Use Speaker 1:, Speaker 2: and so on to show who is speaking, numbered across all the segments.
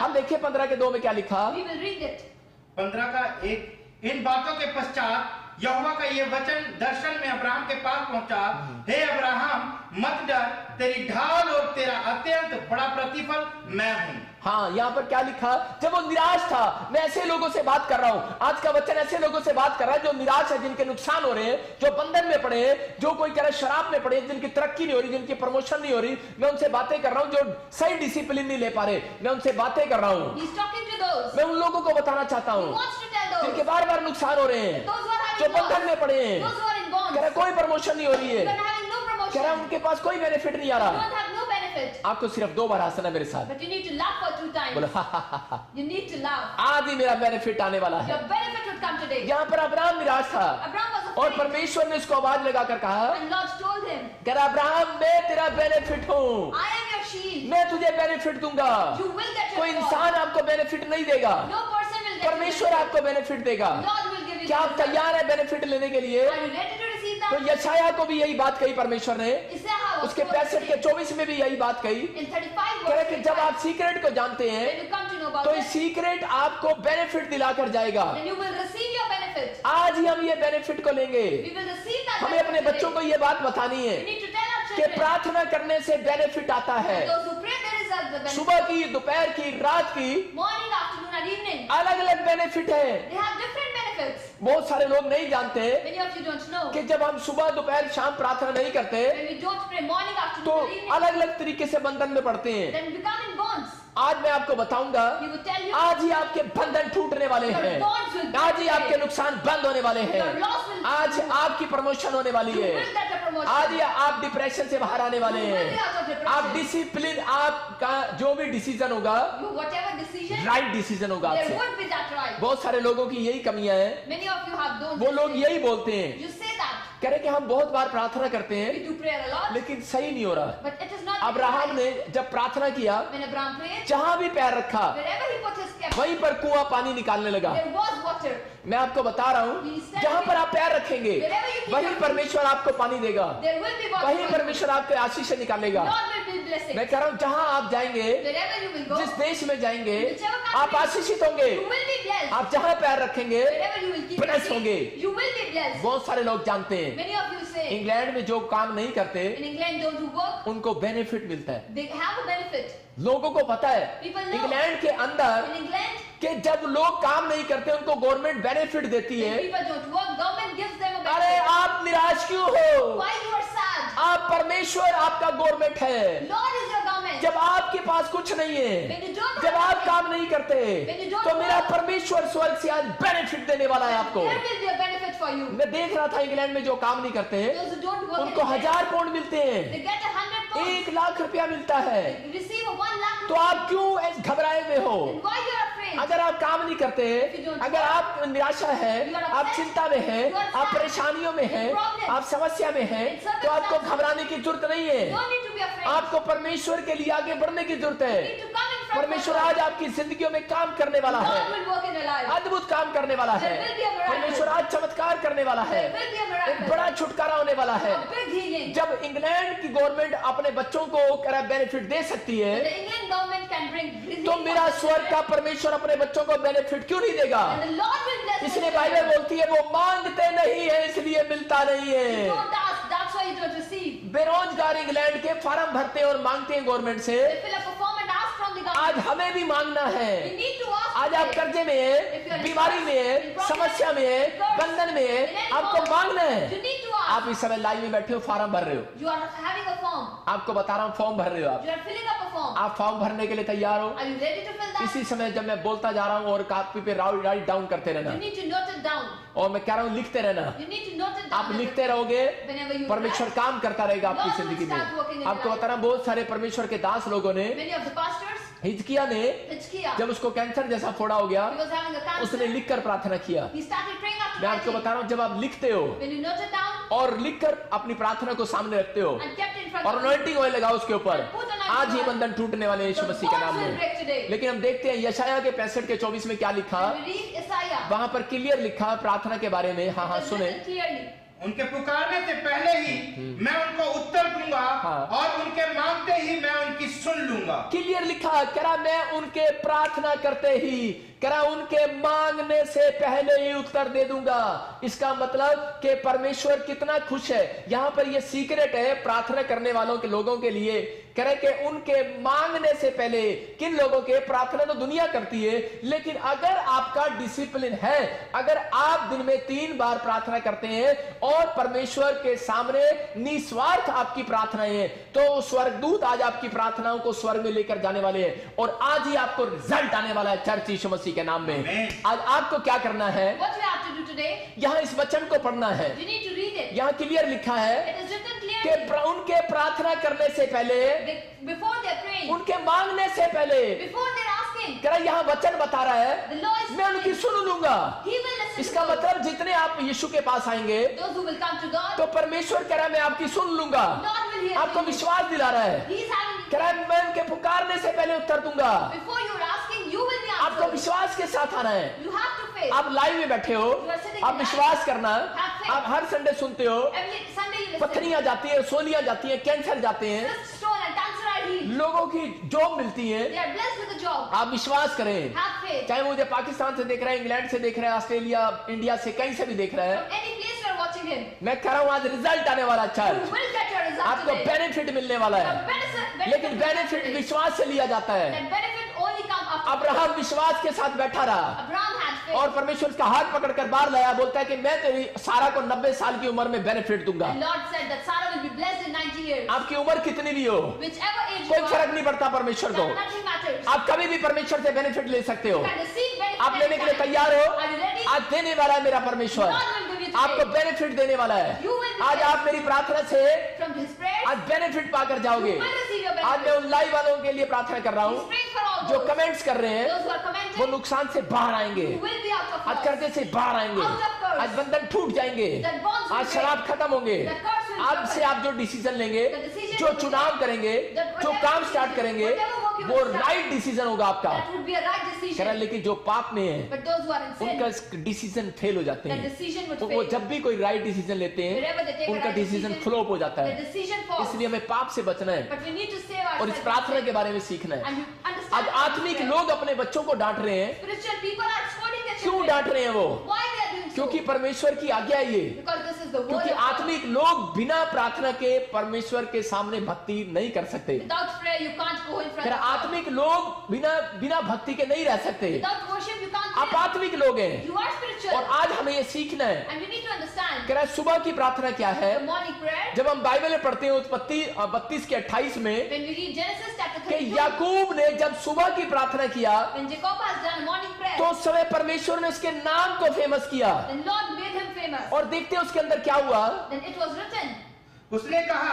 Speaker 1: हम देखिए 15 के 2 में क्या लिखा।
Speaker 2: We will read it.
Speaker 3: 15 का 1। इन बातों के पश्चात यहोवा का ये वचन दर्शन में अब्राहम के पास पहुंचा, हे अब्राहम मत डर, तेरी ढाल और तेरा अत्यंत बड़ा प्रतिफल मैं हूं।
Speaker 1: हाँ, यहाँ पर क्या लिखा, जब वो निराश था, मैं ऐसे लोगों से बात कर रहा हूं। आज का वचन ऐसे लोगों से बात कर रहा है जो निराश है, जिनके नुकसान हो रहे हैं, जो बंधन में पड़े हैं, जो कोई कह रहा है शराब में पड़े, जिनकी तरक्की नहीं हो रही, जिनकी प्रमोशन नहीं हो रही। मैं उनसे बातें कर रहा हूं जो सही डिसिप्लिन नहीं ले पा रहे, मैं उनसे बातें कर रहा हूं।
Speaker 2: He's talking to those.
Speaker 1: मैं उन लोगों को बताना चाहता
Speaker 2: He
Speaker 1: हूं
Speaker 2: wants to tell those.
Speaker 1: जिनके बार बार नुकसान हो रहे हैं,
Speaker 2: Those who are
Speaker 1: जो
Speaker 2: having
Speaker 1: बंधन में पड़े हैं,
Speaker 2: Those who are in bonds.
Speaker 1: कह रहा है कोई प्रमोशन नहीं हो रही
Speaker 2: Who
Speaker 1: है,
Speaker 2: are having no promotion.
Speaker 1: कह रहा है उनके पास कोई बेनिफिट नहीं आ
Speaker 2: You
Speaker 1: रहा।
Speaker 2: don't have no benefit.
Speaker 1: आपको सिर्फ 2 बार हंसना मेरे साथ,
Speaker 2: But you need to laugh for 2 times.
Speaker 1: बोलो
Speaker 2: You need to laugh.
Speaker 1: आज ही मेरा बेनिफिट आने वाला है।
Speaker 2: Your benefit would come today.
Speaker 1: यहाँ पर अब्राहम निराश था
Speaker 2: Abraham was
Speaker 1: और
Speaker 2: afraid.
Speaker 1: परमेश्वर ने उसको आवाज लगाकर कहा,
Speaker 2: And Lord told him,
Speaker 1: कह रहा अब्राहम मैं तेरा बेनिफिट हूँ,
Speaker 2: I am your shield.
Speaker 1: मैं तुझे बेनिफिट दूंगा।
Speaker 2: You will get
Speaker 1: कोई
Speaker 2: your reward.
Speaker 1: इंसान आपको बेनिफिट नहीं देगा,
Speaker 2: No person will get your
Speaker 1: परमेश्वर
Speaker 2: benefit.
Speaker 1: आपको बेनिफिट देगा।
Speaker 2: Lord will give you
Speaker 1: क्या
Speaker 2: the
Speaker 1: आप
Speaker 2: result.
Speaker 1: तैयार है बेनिफिट लेने के लिए?
Speaker 2: Are you ready to receive
Speaker 1: तो
Speaker 2: that?
Speaker 1: यशायाह को भी यही बात कही परमेश्वर ने,
Speaker 2: Isaiah was
Speaker 1: उसके
Speaker 2: told
Speaker 1: 65 के 24 में भी यही बात कही।
Speaker 2: in 35
Speaker 1: कह रहे
Speaker 2: verse
Speaker 1: कि जब
Speaker 2: 35,
Speaker 1: आप सीक्रेट को जानते हैं
Speaker 2: when you come to know about
Speaker 1: तो
Speaker 2: it,
Speaker 1: ये सीक्रेट आपको बेनिफिट दिलाकर जाएगा।
Speaker 2: then you will receive your benefit.
Speaker 1: आज ही हम ये बेनिफिट को लेंगे।
Speaker 2: We will receive that
Speaker 1: हमें अपने
Speaker 2: benefit
Speaker 1: बच्चों
Speaker 2: today.
Speaker 1: को ये बात बतानी है
Speaker 2: We need to tell our
Speaker 1: कि
Speaker 2: children.
Speaker 1: प्रार्थना करने से बेनिफिट आता है।
Speaker 2: Those who pray, there is a benefit.
Speaker 1: सुबह की, दोपहर की, रात की
Speaker 2: Morning, afternoon, and evening.
Speaker 1: अलग अलग बेनिफिट है।
Speaker 2: They have different benefits.
Speaker 1: बहुत सारे लोग नहीं जानते
Speaker 2: Many of you don't know.
Speaker 1: कि जब हम सुबह दोपहर शाम प्रार्थना नहीं करते
Speaker 2: When we don't pray morning,
Speaker 1: तो
Speaker 2: afternoon, and evening,
Speaker 1: अलग अलग तरीके से बंधन में पड़ते हैं।
Speaker 2: then we become in bonds.
Speaker 1: आज मैं आपको बताऊंगा,
Speaker 2: He will tell you.
Speaker 1: आज ही आपके बंधन टूटने वाले
Speaker 2: Your
Speaker 1: हैं,
Speaker 2: bonds will
Speaker 1: आज ही
Speaker 2: break
Speaker 1: आपके
Speaker 2: today.
Speaker 1: नुकसान बंद होने वाले हैं,
Speaker 2: Your loss will
Speaker 1: आज आपकी प्रमोशन होने वाली
Speaker 2: You
Speaker 1: है,
Speaker 2: will get a promotion.
Speaker 1: आज ही आप डिप्रेशन से बाहर आने वाले
Speaker 2: You will be
Speaker 1: हैं।
Speaker 2: out of depression.
Speaker 1: आप डिसिप्लिन, आपका जो भी डिसीजन होगा
Speaker 2: You, whatever decision,
Speaker 1: right decision होगा
Speaker 2: there
Speaker 1: आपसे।
Speaker 2: would be that right.
Speaker 1: बहुत सारे लोगों की यही कमियां हैं,
Speaker 2: Many of you have those.
Speaker 1: वो लोग
Speaker 2: decisions.
Speaker 1: यही बोलते हैं,
Speaker 2: You say that.
Speaker 1: कह रहे कि हम बहुत बार प्रार्थना करते हैं
Speaker 2: We do prayer a lot,
Speaker 1: लेकिन सही नहीं हो रहा।
Speaker 2: but it is not.
Speaker 1: Abraham ने जब प्रार्थना किया,
Speaker 2: When Abraham prayed,
Speaker 1: जहां भी पैर रखा
Speaker 2: wherever he put his step,
Speaker 1: वहीं पर कुआं पानी निकालने लगा।
Speaker 2: there was water.
Speaker 1: मैं आपको बता रहा हूं, जहां पर आप पैर रखेंगे वहीं परमेश्वर आपको पानी देगा,
Speaker 2: There will be water.
Speaker 1: वहीं परमेश्वर आपके आशीष से निकालेगा।
Speaker 2: Lord will be blessing.
Speaker 1: मैं कह रहा हूं जहां आप जाएंगे,
Speaker 2: Wherever you will go,
Speaker 1: जिस देश में जाएंगे
Speaker 2: whichever country,
Speaker 1: आप आशीषित होंगे।
Speaker 2: you will be blessed.
Speaker 1: आप जहां पैर रखेंगे
Speaker 2: Wherever you will keep your
Speaker 1: blessed
Speaker 2: feet,
Speaker 1: होंगे।
Speaker 2: you will be blessed.
Speaker 1: बहुत सारे लोग जानते हैं
Speaker 2: Many of you say,
Speaker 1: England में जो काम नहीं करते
Speaker 2: in England, those who work,
Speaker 1: उनको बेनिफिट मिलता है।
Speaker 2: they have a benefit.
Speaker 1: लोगों को पता है
Speaker 2: People know.
Speaker 1: इंग्लैंड के अंदर
Speaker 2: In England,
Speaker 1: कि जब लोग काम नहीं करते उनको गवर्नमेंट बेनिफिट देती
Speaker 2: when
Speaker 1: है।
Speaker 2: people don't work, government gives them a
Speaker 1: अरे
Speaker 2: benefit.
Speaker 1: आप निराश क्यों हो?
Speaker 2: Why you are sad?
Speaker 1: आप परमेश्वर आपका गवर्नमेंट है।
Speaker 2: Lord is your government.
Speaker 1: जब आपके पास कुछ नहीं है,
Speaker 2: When you don't
Speaker 1: जब
Speaker 2: have
Speaker 1: आप काम नहीं करते,
Speaker 2: When you don't
Speaker 1: तो मेरा
Speaker 2: work,
Speaker 1: परमेश्वर स्वर्ग से आज बेनिफिट देने वाला है आपको।
Speaker 2: there will be a benefit for you.
Speaker 1: मैं देख रहा था इंग्लैंड में जो काम नहीं करते
Speaker 2: Those who don't work, in
Speaker 1: उनको
Speaker 2: England,
Speaker 1: 1000 पाउंड मिलते हैं,
Speaker 2: they get 100 pounds.
Speaker 1: 1 लाख रुपया मिलता है।
Speaker 2: They receive a 1 lakh.
Speaker 1: तो आप क्यों ऐसे घबराए हुए हो?
Speaker 2: And why you are afraid?
Speaker 1: अगर आप काम नहीं करते,
Speaker 2: you don't
Speaker 1: अगर आप निराशा है,
Speaker 2: You are
Speaker 1: आप
Speaker 2: upset,
Speaker 1: चिंता में हैं,
Speaker 2: you are sad,
Speaker 1: आप परेशानियों में हैं,
Speaker 2: in problem,
Speaker 1: आप समस्या में हैं,
Speaker 2: in circumstances,
Speaker 1: तो आपको घबराने की जरूरत नहीं है।
Speaker 2: No need to be afraid.
Speaker 1: आपको परमेश्वर के लिए आगे बढ़ने की जरूरत
Speaker 2: You
Speaker 1: है।
Speaker 2: need to come in front of
Speaker 1: परमेश्वर
Speaker 2: God.
Speaker 1: आज आपकी जिंदगियों में काम करने वाला है,
Speaker 2: God will work in your life.
Speaker 1: अद्भुत काम करने वाला है।
Speaker 2: There will be a miracle.
Speaker 1: परमेश्वर आज चमत्कार करने वाला है,
Speaker 2: There will be a
Speaker 1: एक
Speaker 2: miracle.
Speaker 1: बड़ा छुटकारा होने वाला है।
Speaker 2: A big healing.
Speaker 1: जब इंग्लैंड की गवर्नमेंट अपने बच्चों को बेनिफिट दे सकती है,
Speaker 2: The England government can bring relief
Speaker 1: तो मेरा
Speaker 2: for
Speaker 1: स्वर्ग का
Speaker 2: children.
Speaker 1: परमेश्वर अपने बच्चों को बेनिफिट क्यों नहीं देगा?
Speaker 2: And the Lord will bless
Speaker 1: इसलिए
Speaker 2: the
Speaker 1: बाइबल
Speaker 2: children.
Speaker 1: बोलती है वो मांगते नहीं है इसलिए मिलता नहीं है।
Speaker 2: Don't ask, that's why you don't receive.
Speaker 1: बेरोजगार इंग्लैंड के फार्म भरते हैं और मांगते हैं गवर्नमेंट से।
Speaker 2: They fill up a form and ask from the
Speaker 1: आज
Speaker 2: government.
Speaker 1: हमें भी मांगना
Speaker 2: You
Speaker 1: है।
Speaker 2: need to ask.
Speaker 1: आज आप
Speaker 2: today.
Speaker 1: कर्जे में है, बीमारी में है, समस्या में है, बंधन में है, आपको मांगना है।
Speaker 2: You need to ask.
Speaker 1: आप इस समय लाइन में बैठे हो, फार्म भर रहे हो।
Speaker 2: You are having a form.
Speaker 1: आपको बता रहा हूँ फॉर्म भर रहे हो आप।
Speaker 2: You are filling up a form.
Speaker 1: आप फॉर्म भरने के लिए तैयार हो?
Speaker 2: Are you ready to fill that?
Speaker 1: इसी समय जब मैं बोलता जा रहा हूँ और कापी पे राइट डाउन करते रहना,
Speaker 2: You need to note it down.
Speaker 1: और मैं कह रहा हूँ लिखते रहना।
Speaker 2: You need to note it down.
Speaker 1: आप लिखते रहोगे,
Speaker 2: Whenever you
Speaker 1: परमेश्वर
Speaker 2: write,
Speaker 1: काम करता रहेगा आपकी
Speaker 2: Lord will
Speaker 1: जिंदगी में।
Speaker 2: start working in your
Speaker 1: आपको
Speaker 2: life.
Speaker 1: बता रहा हूँ बहुत सारे परमेश्वर के दास लोगों ने,
Speaker 2: Many of the pastors,
Speaker 1: हिजकिय्याह ने
Speaker 2: Hizkiah,
Speaker 1: जब उसको कैंसर जैसा फोड़ा हो गया,
Speaker 2: he was having a cancer.
Speaker 1: उसने लिखकर प्रार्थना किया।
Speaker 2: He started praying after
Speaker 1: मैं आपको
Speaker 2: writing.
Speaker 1: बता रहा हूँ जब आप लिखते हो
Speaker 2: When you note it down
Speaker 1: और लिखकर अपनी प्रार्थना को सामने रखते हो
Speaker 2: and kept in front
Speaker 1: और
Speaker 2: of you,
Speaker 1: अनॉइंटिंग ऑयल लगाओ उसके ऊपर,
Speaker 2: put anointing
Speaker 1: आज ही
Speaker 2: oil.
Speaker 1: बंधन टूटने वाले यीशु
Speaker 2: the
Speaker 1: मसीह के नाम
Speaker 2: bonds will
Speaker 1: में।
Speaker 2: break today.
Speaker 1: लेकिन हम देखते हैं यशायाह के 65 के 24 में क्या लिखा,
Speaker 2: When we read Isaiah,
Speaker 1: वहां पर क्लियर लिखा प्रार्थना के बारे में। हाँ हाँ
Speaker 2: it is
Speaker 1: सुने,
Speaker 2: written clearly.
Speaker 3: उनके पुकारने से पहले ही मैं उनको उत्तर दूंगा
Speaker 1: हाँ।
Speaker 3: और उनके मांगते ही मैं उनकी सुन लूंगा।
Speaker 1: क्लियर लिखा, कह रहा मैं उनके प्रार्थना करते ही, कह रहा उनके मांगने से पहले ही उत्तर दे दूंगा। इसका मतलब कि परमेश्वर कितना खुश है। यहां पर यह सीक्रेट है प्रार्थना करने वालों के लोगों के लिए। कह रहे कि उनके मांगने से पहले, किन लोगों के, प्रार्थना तो दुनिया करती है, लेकिन अगर आपका डिसिप्लिन है, अगर आप दिन में 3 बार प्रार्थना करते हैं और परमेश्वर के सामने निस्वार्थ आपकी प्रार्थनाएं हैं, तो स्वर्गदूत आज आपकी प्रार्थनाओं को स्वर्ग में लेकर जाने वाले हैं और आज ही आपको रिजल्ट आने वाला है चर्च यीशु मसीह के नाम में।
Speaker 3: Amen.
Speaker 1: आज आपको क्या करना है?
Speaker 2: What you have to do today,
Speaker 1: यहां इस वचन को पढ़ना है।
Speaker 2: you need to read it.
Speaker 1: यहां क्लियर लिखा है
Speaker 2: It is written
Speaker 1: कि
Speaker 2: clearly.
Speaker 1: उनके प्रार्थना करने से पहले,
Speaker 2: Before they're praying,
Speaker 1: उनके मांगने से पहले,
Speaker 2: before they're asking,
Speaker 1: कह रहा यहाँ वचन बता रहा है
Speaker 2: the Lord is
Speaker 1: मैं उनकी
Speaker 2: telling,
Speaker 1: सुन लूंगा।
Speaker 2: He will listen
Speaker 1: इसका
Speaker 2: to those.
Speaker 1: मतलब जितने आप यीशु के पास आएंगे
Speaker 2: Those who will come to God,
Speaker 1: तो परमेश्वर कह रहा है मैं आपकी सुन लूंगा।
Speaker 2: God will hear
Speaker 1: आपको
Speaker 2: you.
Speaker 1: विश्वास दिला रहा है,
Speaker 2: He is having,
Speaker 1: कह रहा है मैं उनके पुकारने से पहले उत्तर दूंगा।
Speaker 2: before you're asking, you will be
Speaker 1: आपको
Speaker 2: answered.
Speaker 1: विश्वास के साथ आना है।
Speaker 2: You have to faith.
Speaker 1: आप लाइव में बैठे हो,
Speaker 2: You are sitting
Speaker 1: आप
Speaker 2: in
Speaker 1: विश्वास करना।
Speaker 2: Have faith.
Speaker 1: आप हर संडे सुनते हो,
Speaker 2: Every Sunday you listen.
Speaker 1: पत्थरियां जाती है, सोलियां जाती हैं, कैंसर जाते हैं,
Speaker 2: Just stone and cancer are healed.
Speaker 1: लोगों की जॉब मिलती है।
Speaker 2: They are blessed with a job.
Speaker 1: आप विश्वास करें,
Speaker 2: Have faith.
Speaker 1: चाहे मुझे पाकिस्तान से देख रहे हैं, इंग्लैंड से देख रहे हैं, ऑस्ट्रेलिया, इंडिया से, कहीं से भी देख रहे हैं,
Speaker 2: From any place you are watching him,
Speaker 1: मैं कह रहा हूं आज रिजल्ट आने वाला
Speaker 2: you
Speaker 1: church,
Speaker 2: will get your result
Speaker 1: आपको
Speaker 2: today.
Speaker 1: बेनिफिट मिलने वाला
Speaker 2: The
Speaker 1: है।
Speaker 2: benefit
Speaker 1: लेकिन बेनिफिट
Speaker 2: today.
Speaker 1: विश्वास से लिया जाता है।
Speaker 2: That benefit only comes after
Speaker 1: Abraham विश्वास के साथ बैठा रहा
Speaker 2: Abraham had faith.
Speaker 1: और परमेश्वर उसका हाथ पकड़कर बाहर लाया, बोलता है कि मैं तेरी सारा को 90 साल की उम्र में बेनिफिट दूंगा।
Speaker 2: And Lord said that Sarah will be blessed in 90 years.
Speaker 1: आपकी उम्र कितनी भी हो,
Speaker 2: Whichever age
Speaker 1: कोई
Speaker 2: you
Speaker 1: फर्क
Speaker 2: are,
Speaker 1: नहीं पड़ता परमेश्वर को।
Speaker 2: that nothing matters.
Speaker 1: आप कभी भी परमेश्वर से बेनिफिट ले सकते हो।
Speaker 2: You can receive benefit
Speaker 1: आप लेने के लिए
Speaker 2: anytime.
Speaker 1: तैयार हो?
Speaker 2: Are you ready?
Speaker 1: आज देने वाला है मेरा परमेश्वर,
Speaker 2: God will give you today.
Speaker 1: आपको बेनिफिट देने वाला है।
Speaker 2: You will be
Speaker 1: आज
Speaker 2: blessed.
Speaker 1: आप मेरी प्रार्थना से
Speaker 2: From his prayers,
Speaker 1: आज बेनिफिट पाकर जाओगे।
Speaker 2: you will receive your
Speaker 1: आज मैं
Speaker 2: benefit.
Speaker 1: उन लाइव वालों के लिए प्रार्थना कर रहा
Speaker 2: He's
Speaker 1: हूँ
Speaker 2: praying for all
Speaker 1: जो
Speaker 2: those.
Speaker 1: कमेंट्स कर रहे हैं,
Speaker 2: Those who are
Speaker 1: वो
Speaker 2: commenting,
Speaker 1: नुकसान से बाहर आएंगे,
Speaker 2: you will be out of
Speaker 1: आज
Speaker 2: loss.
Speaker 1: कर्जे से बाहर आएंगे,
Speaker 2: Out of curse.
Speaker 1: आज बंधन टूट जाएंगे,
Speaker 2: That bonds will
Speaker 1: आज
Speaker 2: break.
Speaker 1: शराब खत्म होंगे।
Speaker 2: That curse will
Speaker 1: आज
Speaker 2: break.
Speaker 1: से आप जो डिसीजन लेंगे,
Speaker 2: The decision
Speaker 1: जो
Speaker 2: will be
Speaker 1: चुनाव
Speaker 2: taken.
Speaker 1: करेंगे,
Speaker 2: That
Speaker 1: जो
Speaker 2: whatever
Speaker 1: काम स्टार्ट
Speaker 2: decision,
Speaker 1: करेंगे,
Speaker 2: whatever work you
Speaker 1: वो
Speaker 2: will start,
Speaker 1: राइट डिसीजन होगा आपका।
Speaker 2: that would be a right
Speaker 1: कह रहा
Speaker 2: decision.
Speaker 1: लेकिन जो पाप में है
Speaker 2: But those who are in sin,
Speaker 1: उनका डिसीजन फेल हो जाते
Speaker 2: that
Speaker 1: हैं।
Speaker 2: decision would
Speaker 1: तो वो
Speaker 2: fail.
Speaker 1: जब भी कोई राइट डिसीजन लेते
Speaker 2: Wherever they
Speaker 1: हैं
Speaker 2: take a
Speaker 1: उनका
Speaker 2: right
Speaker 1: डिसीजन
Speaker 2: decision,
Speaker 1: फ्लॉप हो जाता
Speaker 2: the
Speaker 1: है।
Speaker 2: decision falls.
Speaker 1: इसलिए हमें पाप से बचना है
Speaker 2: But we need to save
Speaker 1: और इस
Speaker 2: ourselves.
Speaker 1: प्रार्थना के बारे में सीखना है।
Speaker 2: And you understand
Speaker 1: आज
Speaker 2: how to
Speaker 1: आत्मिक
Speaker 2: pray.
Speaker 1: लोग अपने बच्चों को डांट रहे हैं।
Speaker 2: Spiritual people are scolding their
Speaker 1: क्यों
Speaker 2: children.
Speaker 1: डांट रहे हैं वो?
Speaker 2: Why they are doing so?
Speaker 1: क्योंकि परमेश्वर की आज्ञा है ये।
Speaker 2: Because this is the word
Speaker 1: क्योंकि
Speaker 2: of God.
Speaker 1: आत्मिक लोग बिना प्रार्थना के परमेश्वर के सामने भक्ति नहीं कर सकते।
Speaker 2: Without prayer, you can't go in front
Speaker 1: फिर
Speaker 2: of God.
Speaker 1: आत्मिक लोग बिना भक्ति के नहीं रह सकते।
Speaker 2: Without worship, you can't
Speaker 1: आप
Speaker 2: live.
Speaker 1: आत्मिक लोग हैं
Speaker 2: You are spiritual.
Speaker 1: और आज हमें ये सीखना है।
Speaker 2: And we need to understand
Speaker 1: कह रहा है सुबह की प्रार्थना क्या है?
Speaker 2: the morning prayer.
Speaker 1: जब हम बाइबल में पढ़ते हैं उत्पत्ति 32 के 28 में
Speaker 2: When we read Genesis chapter
Speaker 1: कि
Speaker 2: 32,
Speaker 1: याकूब ने जब सुबह की प्रार्थना किया
Speaker 2: when Jacob has done morning prayer,
Speaker 1: तो उस समय परमेश्वर ने उसके नाम को फेमस किया
Speaker 2: then Lord made him famous.
Speaker 1: और देखते हैं उसके अंदर क्या हुआ।
Speaker 2: Then it was written,
Speaker 3: उसने कहा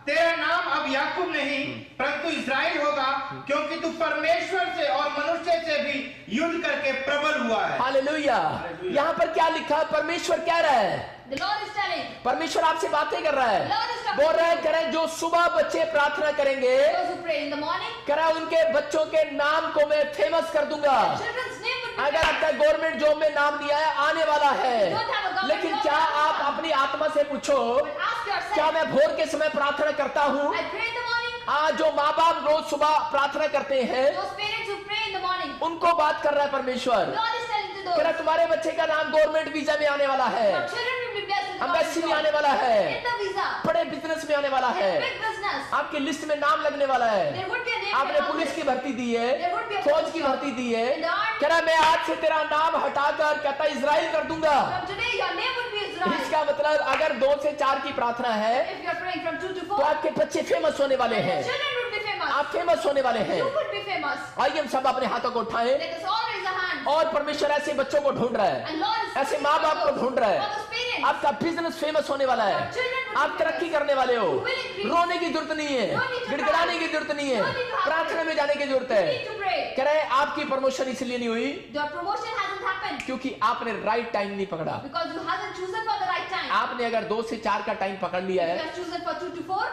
Speaker 3: तेरा नाम अब याकूब नहीं परंतु इस्राएल होगा क्योंकि तू परमेश्वर से और मनुष्य से भी युद्ध करके प्रबल हुआ है।
Speaker 1: हालेलुया। यहाँ पर क्या लिखा है? परमेश्वर कह रहा है,
Speaker 2: the Lord is telling,
Speaker 1: परमेश्वर आपसे बातें कर रहा है,
Speaker 2: Lord is talking
Speaker 1: बोल रहा है,
Speaker 2: to
Speaker 1: कह रहा है जो सुबह बच्चे प्रार्थना करेंगे,
Speaker 2: those who pray in the morning,
Speaker 1: कह रहा है उनके बच्चों के नाम को मैं फेमस कर दूंगा।
Speaker 2: children's name would be
Speaker 1: अगर
Speaker 2: famous.
Speaker 1: आपका गवर्नमेंट जॉब में नाम दिया है आने वाला है,
Speaker 2: Don't have a government
Speaker 1: लेकिन
Speaker 2: job,
Speaker 1: क्या
Speaker 2: have
Speaker 1: आप
Speaker 2: one.
Speaker 1: अपनी आत्मा से पूछो
Speaker 2: But ask yourself,
Speaker 1: क्या मैं भोर के समय प्रार्थना करता हूँ?
Speaker 2: I pray in the morning.
Speaker 1: आज जो माँ बाप रोज सुबह प्रार्थना करते हैं
Speaker 2: Those parents who pray in the morning,
Speaker 1: उनको बात कर रहा है परमेश्वर।
Speaker 2: God is telling to
Speaker 1: कह
Speaker 2: those,
Speaker 1: रहा है तुम्हारे बच्चे का नाम गवर्नमेंट वीजा में आने वाला है,
Speaker 2: your children will be blessed with
Speaker 1: embassy में
Speaker 2: God.
Speaker 1: आने वाला है,
Speaker 2: In the visa,
Speaker 1: बड़े बिजनेस में आने वाला है,
Speaker 2: in big business,
Speaker 1: आपकी लिस्ट में नाम लगने वाला है,
Speaker 2: there would be a name
Speaker 1: आपने
Speaker 2: for all
Speaker 1: पुलिस
Speaker 2: this.
Speaker 1: की भर्ती दी है,
Speaker 2: There would be a
Speaker 1: फौज
Speaker 2: police
Speaker 1: की
Speaker 2: job.
Speaker 1: भर्ती दी है।
Speaker 2: In the army.
Speaker 1: कह रहा है मैं आज से तेरा नाम हटाकर कहता इजराइल कर दूंगा।
Speaker 2: From today, your name would be Israel.
Speaker 1: इसका मतलब अगर 2 से 4 की प्रार्थना है
Speaker 2: If you are praying from 2 to
Speaker 1: तो
Speaker 2: 4,
Speaker 1: आपके बच्चे फेमस होने वाले
Speaker 2: your
Speaker 1: हैं,
Speaker 2: children would be famous.
Speaker 1: आप फेमस होने वाले हैं।
Speaker 2: You would be famous.
Speaker 1: आइए हम सब अपने हाथों को उठाएं
Speaker 2: Let us all raise our hands.
Speaker 1: और परमेश्वर ऐसे बच्चों को ढूंढ रहा है,
Speaker 2: And Lord is
Speaker 1: ऐसे
Speaker 2: looking
Speaker 1: माँ
Speaker 2: for
Speaker 1: बाप को
Speaker 2: those,
Speaker 1: ढूंढ रहा
Speaker 2: for
Speaker 1: है।
Speaker 2: those parents.
Speaker 1: आपका बिजनेस फेमस होने वाला है,
Speaker 2: Your children would
Speaker 1: आप
Speaker 2: be
Speaker 1: तरक्की
Speaker 2: famous.
Speaker 1: करने वाले हो,
Speaker 2: You will increase.
Speaker 1: रोने की जरूरत नहीं है,
Speaker 2: No need to
Speaker 1: गिड़गिड़ाने
Speaker 2: cry.
Speaker 1: की जरूरत नहीं है,
Speaker 2: No need to have
Speaker 1: प्रार्थना में जाने की जरूरत
Speaker 2: You
Speaker 1: है।
Speaker 2: need to pray.
Speaker 1: कह रहे हैं आपकी प्रमोशन इसलिए नहीं हुई
Speaker 2: Your promotion hasn't happened
Speaker 1: क्योंकि आपने राइट टाइम नहीं पकड़ा।
Speaker 2: because you hasn't chosen for the right time.
Speaker 1: आपने अगर 2 से 4 का टाइम पकड़ लिया
Speaker 2: If you
Speaker 1: है,
Speaker 2: have chosen for 2 to 4,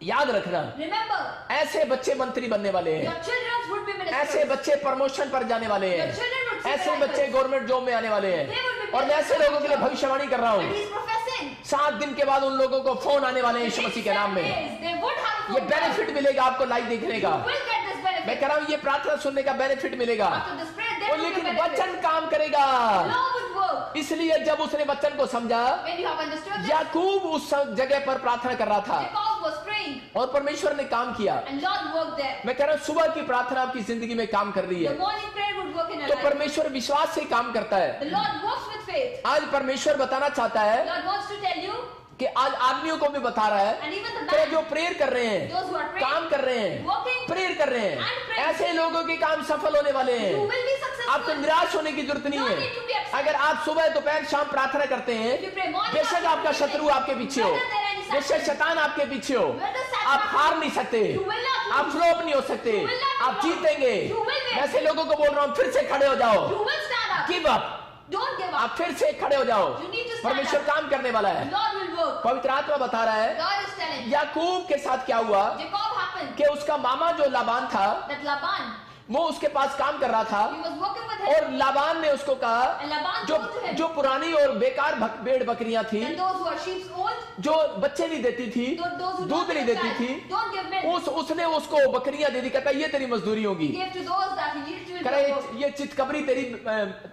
Speaker 1: याद रखना
Speaker 2: remember,
Speaker 1: ऐसे बच्चे मंत्री बनने वाले हैं,
Speaker 2: your children would be ministers.
Speaker 1: ऐसे बच्चे प्रमोशन पर जाने वाले
Speaker 2: Your
Speaker 1: हैं,
Speaker 2: children would see
Speaker 1: ऐसे
Speaker 2: miracles.
Speaker 1: बच्चे गवर्नमेंट जॉब में आने वाले
Speaker 2: They
Speaker 1: हैं।
Speaker 2: will be
Speaker 1: और मैं ऐसे
Speaker 2: blessed
Speaker 1: लोगों के लिए भविष्यवाणी कर रहा
Speaker 2: And
Speaker 1: हूँ
Speaker 2: he's professing
Speaker 1: 7 दिन के बाद उन लोगों को फोन आने वाले हैं यीशु मसीह के नाम में।
Speaker 2: They would have a
Speaker 1: ये
Speaker 2: phone
Speaker 1: बेनिफिट
Speaker 2: call.
Speaker 1: मिलेगा आपको लाइव देखने का।
Speaker 2: You will get this
Speaker 1: मैं
Speaker 2: benefit.
Speaker 1: कह रहा हूँ ये प्रार्थना सुनने का बेनिफिट मिलेगा।
Speaker 2: After this prayer, there
Speaker 1: और
Speaker 2: will be a
Speaker 1: लेकिन
Speaker 2: benefit.
Speaker 1: वचन काम करेगा।
Speaker 2: Law would work.
Speaker 1: इसलिए जब उसने वचन को समझा,
Speaker 2: When you have understood this,
Speaker 1: याकूब उस जगह पर प्रार्थना कर रहा था
Speaker 2: Jacob was praying
Speaker 1: और परमेश्वर ने काम किया।
Speaker 2: and Lord worked there.
Speaker 1: मैं कह रहा हूँ सुबह की प्रार्थना आपकी जिंदगी में काम कर रही
Speaker 2: The
Speaker 1: है,
Speaker 2: morning prayer would work in your
Speaker 1: तो
Speaker 2: life.
Speaker 1: परमेश्वर विश्वास से काम करता है।
Speaker 2: The Lord works with faith.
Speaker 1: आज परमेश्वर बताना चाहता है
Speaker 2: Lord wants to tell you,
Speaker 1: कि आज आदमियों को भी बता रहा है
Speaker 2: and even the
Speaker 1: कि
Speaker 2: man,
Speaker 1: जो प्रेयर कर रहे हैं,
Speaker 2: those who are praying,
Speaker 1: काम कर रहे हैं,
Speaker 2: working,
Speaker 1: प्रेयर कर रहे
Speaker 2: and
Speaker 1: हैं,
Speaker 2: praying,
Speaker 1: ऐसे लोगों के काम सफल होने वाले
Speaker 2: you
Speaker 1: हैं।
Speaker 2: will be
Speaker 1: आपको
Speaker 2: successful.
Speaker 1: निराश होने की जरूरत नहीं
Speaker 2: No
Speaker 1: है।
Speaker 2: need to be upset.
Speaker 1: अगर आप सुबह दोपहर शाम प्रार्थना करते
Speaker 2: If
Speaker 1: हैं,
Speaker 2: you pray morning,
Speaker 1: बेशक
Speaker 2: afternoon,
Speaker 1: आपका शत्रु
Speaker 2: evening,
Speaker 1: आपके पीछे हो,
Speaker 2: whether there are any
Speaker 1: बेशक
Speaker 2: Satans,
Speaker 1: शैतान आपके पीछे हो,
Speaker 2: whether Satan
Speaker 1: आप हार नहीं सकते,
Speaker 2: you will not lose.
Speaker 1: आप फ्लॉप नहीं हो सकते,
Speaker 2: You will not
Speaker 1: आप
Speaker 2: be
Speaker 1: जीतेंगे।
Speaker 2: You will win.
Speaker 1: मैं ऐसे लोगों को बोल रहा हूँ फिर से खड़े हो जाओ,
Speaker 2: You will stand up.
Speaker 1: Give up,
Speaker 2: Don't give
Speaker 1: आप
Speaker 2: up.
Speaker 1: फिर से खड़े हो जाओ।
Speaker 2: You need to stand
Speaker 1: परमेश्वर
Speaker 2: up.
Speaker 1: काम करने वाला है।
Speaker 2: Lord will work.
Speaker 1: पवित्र आत्मा बता रहा है
Speaker 2: God is telling.
Speaker 1: याकूब के साथ क्या हुआ
Speaker 2: Jacob happened
Speaker 1: कि उसका मामा जो लाबान था
Speaker 2: that Laban,
Speaker 1: वो उसके पास काम कर रहा था
Speaker 2: he was working with him,
Speaker 1: और लाबान ने उसको कहा
Speaker 2: and Laban
Speaker 1: जो
Speaker 2: told to him
Speaker 1: जो पुरानी और बेकार भेड़ बकरियां थी,
Speaker 2: that those who are sheep's old,
Speaker 1: जो बच्चे नहीं देती थी,
Speaker 2: those who
Speaker 1: दूध
Speaker 2: don't
Speaker 1: नहीं
Speaker 2: give
Speaker 1: देती
Speaker 2: child,
Speaker 1: थी,
Speaker 2: don't give milk.
Speaker 1: उसने उसको बकरियां दे दी। कहता ये तेरी मजदूरी होगी।
Speaker 2: Give to those that he needed to
Speaker 1: कह रहा
Speaker 2: work.
Speaker 1: ये चितकबरी